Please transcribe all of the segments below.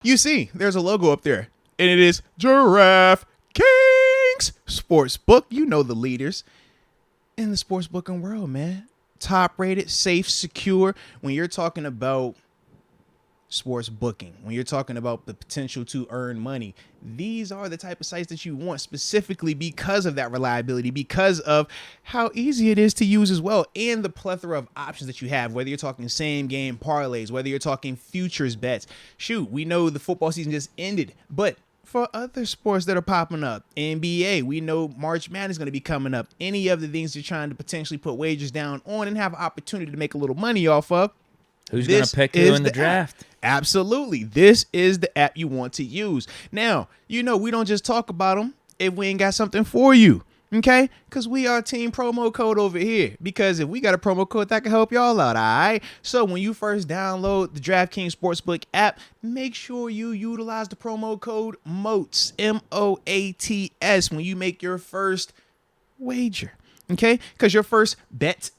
You see, there's a logo up there, and it is Giraffe Kings Sportsbook. You know the leaders in the sportsbooking world, man. Top rated, safe, secure. When you're talking about sports booking, when you're talking about the potential to earn money, these are the type of sites that you want, specifically because of that reliability, because of how easy it is to use as well, and the plethora of options that you have, whether you're talking same game parlays, whether you're talking futures bets. Shoot, we know the football season just ended, but for other sports that are popping up, NBA, we know March Madness is going to be coming up. Any of the things you're trying to potentially put wagers down on and have an opportunity to make a little money off of, who's going to pick who in the draft? Absolutely. This is the app you want to use. Now, you know, we don't just talk about them if we ain't got something for you, okay? Because we are team promo code over here. Because if we got a promo code, that can help y'all out, all right? So when you first download the DraftKings Sportsbook app, make sure you utilize the promo code MOATS, MOATS, when you make your first wager, okay? Because your first bet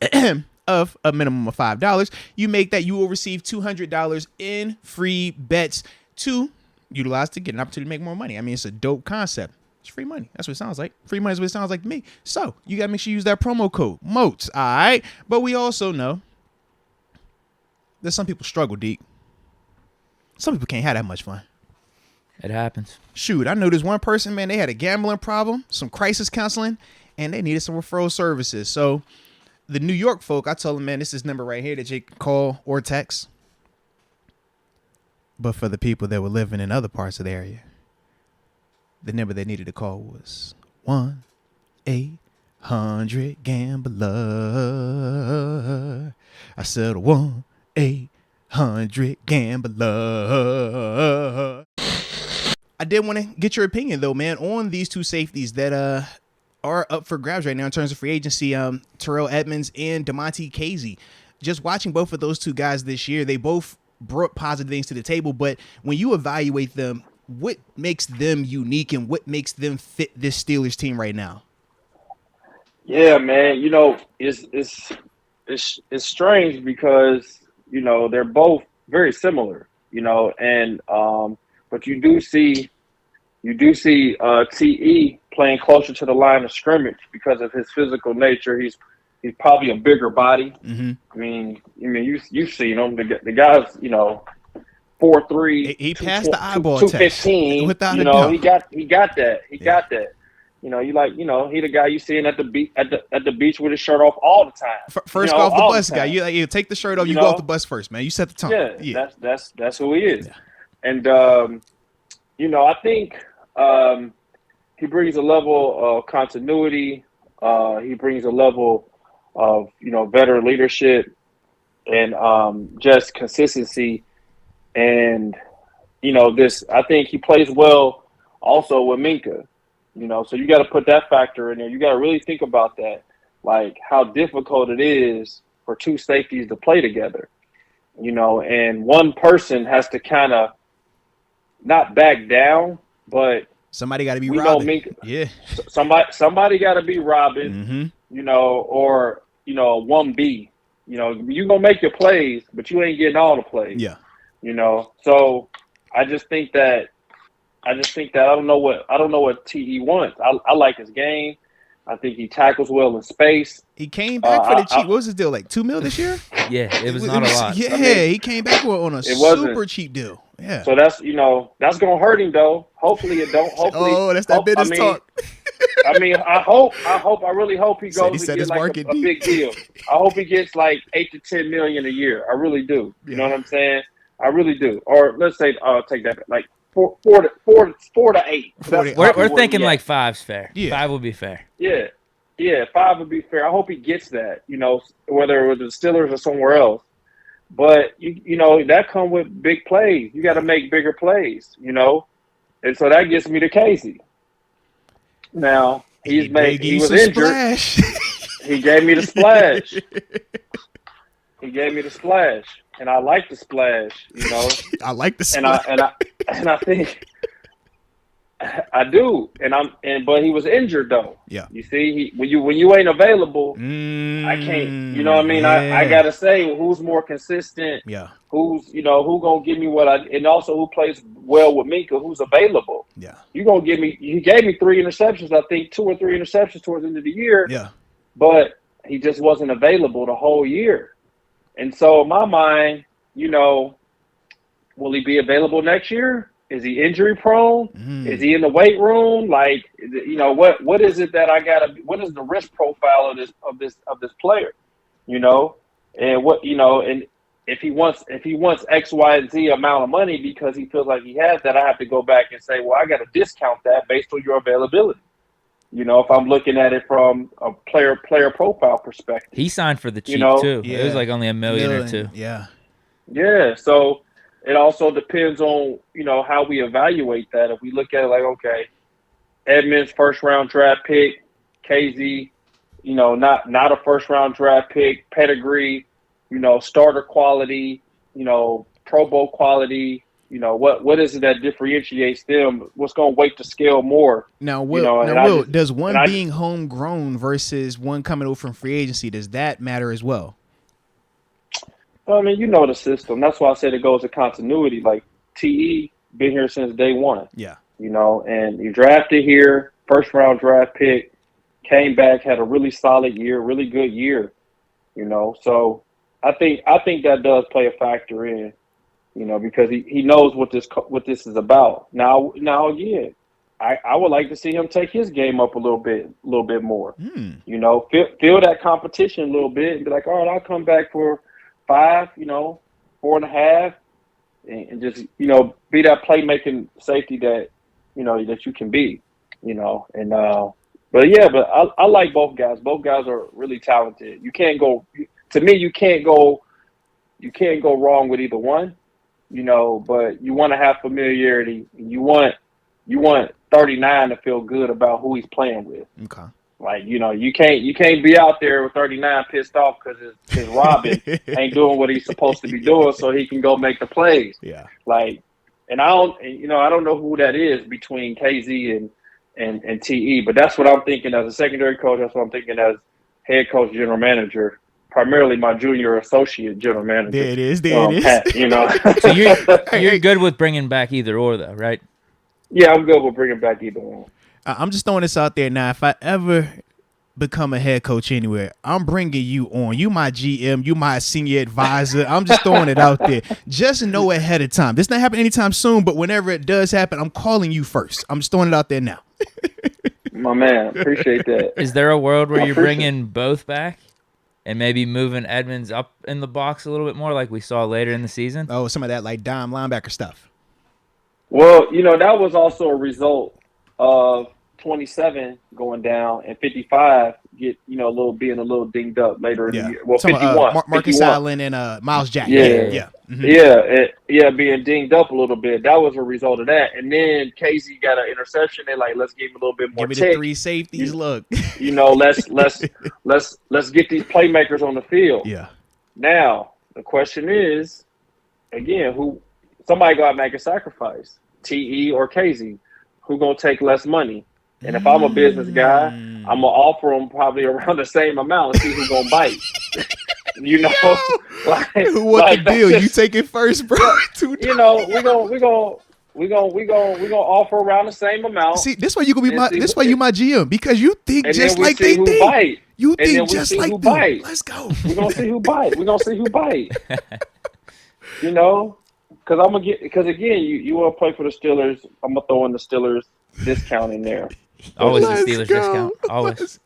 of a minimum of $5, you make that, you will receive $200 in free bets to utilize to get an opportunity to make more money. I mean, it's a dope concept. It's free money. That's what it sounds like. Free money is what it sounds like to me. So you got to make sure you use that promo code MOATS. All right. But we also know that some people struggle, Deke. Some people can't have that much fun. It happens. Shoot, I know this one person, man, they had a gambling problem, some crisis counseling, and they needed some referral services. So the New York folk, I told them, man, this is number right here that you can call or text. But for the people that were living in other parts of the area, the number they needed to call was 1-800-GAMBLER. I said 1-800-GAMBLER. I did want to get your opinion, though, man, on these two safeties that are up for grabs right now in terms of free agency, Terrell Edmunds and DeMonte Casey. Just watching both of those two guys this year, they both brought positive things to the table, but when you evaluate them, what makes them unique and what makes them fit this Steelers team right now? Yeah, man, you know, it's strange because, you know, they're both very similar, you know, and but you do see TE playing closer to the line of scrimmage because of his physical nature. He's probably a bigger body. Mm-hmm. I mean, you've seen him. The guy's, you know, 4'3". He passed the eyeball 215. Without you a know, doubt. he got that. He got that. You know, he the guy you seeing at the beach with his shirt off all the time. First off the bus guy. You take the shirt off. You go off the bus first, man. You set the tone. Yeah. That's who he is. Yeah. And you know, I think he brings a level of continuity. He brings a level of, you know, veteran leadership and just consistency. And, you know, I think he plays well also with Minka, you know, so you got to put that factor in there. You got to really think about that, like how difficult it is for two safeties to play together, you know, and one person has to kind of not back down, but somebody got to be we Robin. know Minka, yeah. Somebody got to be Robin, Mm-hmm. you know, or, you know, 1B. You know, you gonna make your plays, but you ain't getting all the plays. Yeah. You know, so I just think that I don't know what TE wants. I like his game. I think he tackles well in space. He came back for the cheap. What was his deal, like $2 million this year? Yeah, it was not a lot. Yeah, I mean, he came back on a super cheap deal. Yeah. So that's gonna hurt him though. Hopefully it don't. Hopefully, that's that business talk. I mean, I really hope he goes and gets like a big deal. I hope he gets like $8 to $10 million a year. I really do. You know what I'm saying? I really do. Or let's say, take that like four to eight. We're thinking like 5's fair. Yeah. 5 would be fair. Yeah, 5 would be fair. I hope he gets that. You know, whether it was the Steelers or somewhere else. But you know that come with big plays. You got to make bigger plays. You know, and so that gets me to Casey. Now he was injured. He gave me the splash. And I like the splash, you know. I like the splash. And I think I do, but he was injured though. Yeah. You see, when you ain't available, I can't. You know what I mean? I gotta say who's more consistent. Yeah. Who's who gonna give me what and also who plays well with me, cause who's available. Yeah. You gonna give me? He gave me 3 interceptions. I think 2 or 3 interceptions towards the end of the year. Yeah. But he just wasn't available the whole year, and so in my mind, will he be available next year? Is he injury prone? Is he in the weight room? Like, what is it that I gotta? What is the risk profile of this player? And what and if he wants X, Y, and Z amount of money because he feels like he has that, I have to go back and say, well, I got to discount that based on your availability. If I'm looking at it from a player profile perspective, he signed for the cheap too. Yeah. It was like only $1 million or $2 million. Yeah. Yeah. So. It also depends on, how we evaluate that. If we look at it like, okay, Edmunds, first-round draft pick, KZ, not a first-round draft pick, pedigree, starter quality, Pro Bowl quality, what is it that differentiates them? What's going to weight the scale more? Now, Will, does one being homegrown versus one coming over from free agency, does that matter as well? I mean, the system. That's why I said it goes to continuity. Like, TE been here since day one. Yeah. And you drafted here, first-round draft pick, came back, had a really solid year, really good year. So I think that does play a factor in, because he knows what this is about. Now again, I would like to see him take his game up a little bit more. Feel that competition a little bit and be like, all right, I'll come back for 5, 4.5, and just be that playmaking safety that that you can be, but I like both guys. Both guys are really talented. You can't go wrong with either one, but you want to have familiarity. You want 39 to feel good about who he's playing with. Okay. Like, you can't be out there with 39 pissed off because his Robin ain't doing what he's supposed to be doing so he can go make the plays. Yeah. Like, and I don't know who that is between KZ and TE, but that's what I'm thinking as a secondary coach. That's what I'm thinking as head coach, general manager, primarily my junior associate general manager. There it is. Pat, So you're good with bringing back either or though, right? Yeah, I'm good with bringing back either one. I'm just throwing this out there now. If I ever become a head coach anywhere, I'm bringing you on. You my GM. You my senior advisor. I'm just throwing it out there. Just know ahead of time. This not happening anytime soon, but whenever it does happen, I'm calling you first. I'm just throwing it out there now. My man, appreciate that. Is there a world where you're bringing both back and maybe moving Edmunds up in the box a little bit more like we saw later in the season? Oh, some of that like dime linebacker stuff. Well, that was also a result of 27 going down and 55 get being a little dinged up later in the year. Well, 51. Marcus Allen and Miles Jack. Yeah. Mm-hmm. Being dinged up a little bit. That was a result of that. And then Casey got an interception. They're like, let's give him a little bit more. Give me the 3 safeties. Look, let's get these playmakers on the field. Yeah. Now the question is, again, somebody got to make a sacrifice, TE or Casey. Who gonna take less money? And if I'm a business guy, I'm gonna offer them probably around the same amount and see who's gonna bite. Who the deal? You take it first, bro. We're gonna offer around the same amount. See, this way you gonna be you my GM because you think just like they think. Bite. You think just like them. Bite. Let's go. We're gonna see who bite. Because again, you want to play for the Steelers. I'm gonna throw in the Steelers discount in there. Always the Steelers discount. Always.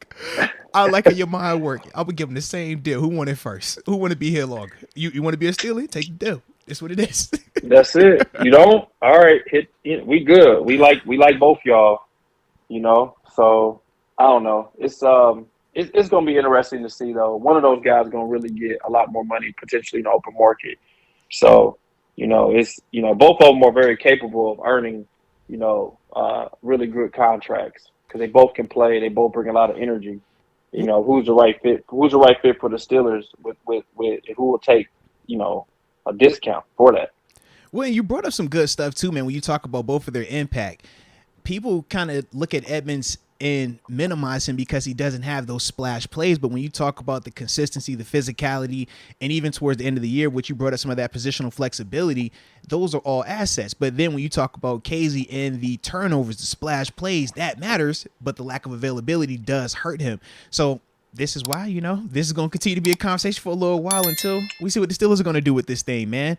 I like how your mind working. I would give them the same deal. Who won it first? Who want to be here longer? You want to be a Steeler? Take the deal. That's what it is. That's it. You don't? All right. We good. We like both y'all. So I don't know. It's gonna be interesting to see though. One of those guys gonna really get a lot more money potentially in the open market. So. Both of them are very capable of earning, really good contracts because they both can play. They both bring a lot of energy. Who's the right fit? Who's the right fit for the Steelers with who will take, a discount for that? Well, you brought up some good stuff too, man. When you talk about both of their impact, people kind of look at Edmunds and minimize him because he doesn't have those splash plays. But when you talk about the consistency, the physicality, and even towards the end of the year, which you brought up some of that positional flexibility, those are all assets. But then when you talk about Casey and the turnovers, the splash plays, that matters, but the lack of availability does hurt him. So this is why, this is going to continue to be a conversation for a little while until we see what the Steelers are going to do with this thing, man.